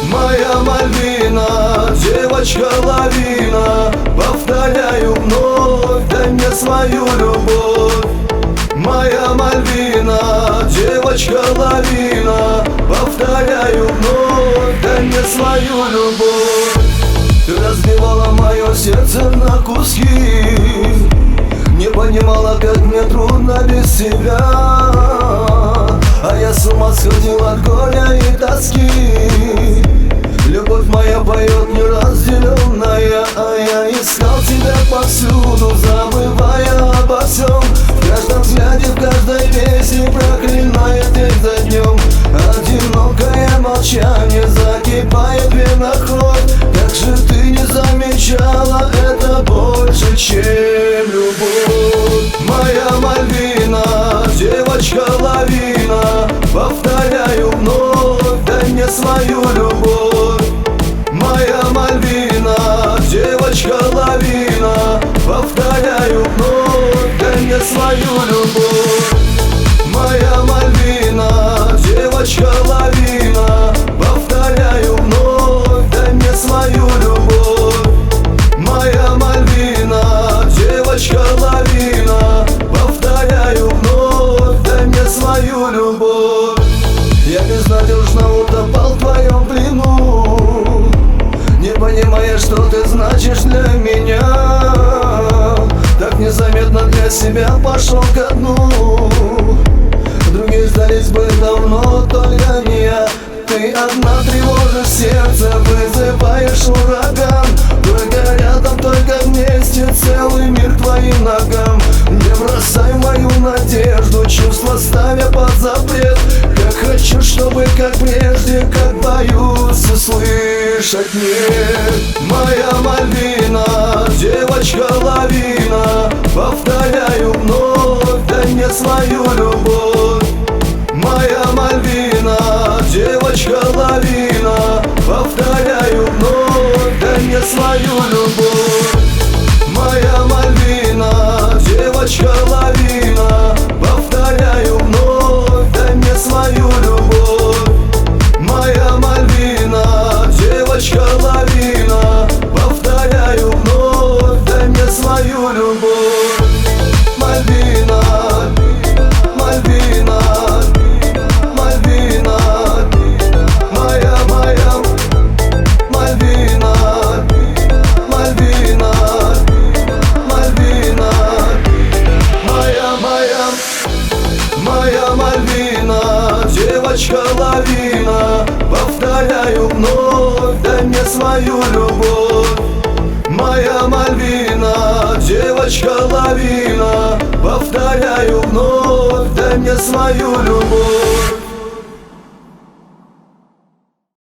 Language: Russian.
Моя Мальвина, девочка-лавина, повторяю вновь, дай мне свою любовь. Моя Мальвина, девочка-лавина, повторяю вновь, дай мне свою любовь. Ты разбивала мое сердце на куски, не понимала, как мне трудно без тебя. А я с ума сходил от горя и тоски. Любовь моя поет неразделенная, а я искал тебя повсюду, забывая обо всем. В каждом взгляде, в каждой песне, проклиная день за днем. Одинокое молчание закипает виноход. Как же ты не замечала, это больше, чем любовь. Моя Мальвина, девочка-лавина, повторяю вновь, дай мне свою любовь. Моя Мальвина, девочка-лавина, повторяю вновь, дай мне свою любовь. Моя Мальвина, девочка-лавина, повторяю вновь, дай мне свою любовь. Моя Мальвина, девочка-лавина, повторяю вновь, дай мне свою любовь. Я безнадежно утопал в твоем плену, не понимая, что ты значишь для меня. Так незаметно для себя пошел ко дну. Другие сдались бы давно, только не я. Ты одна тревожишь сердце, вызываешь ураган. Только рядом, только вместе, целый мир к твоим ногам. Не бросай мою надежду, чувства ставя под запрет. Как хочу, чтобы как прежде, как боюсь услышать нет. Моя Мальвина, девочка-лавина, повторяю вновь, дай мне свою любовь. Моя Мальвина, девочка-лавина, повторяю вновь, дай мне свою любовь. Моя Мальвина, девочка-лавина, повторяю вновь, дай мне свою любовь. Моя Мальвина, девочка-лавина, повторяю вновь, дай мне свою любовь. Мальвина, Мальвина, Мальвина, моя Мальвина, Мальвина, Мальвина, моя Мальвина, девочка-лавина, повторяю вновь, дай мне свою любовь. Моя Мальвина, девочка-лавина, повторяю вновь, дай мне свою любовь.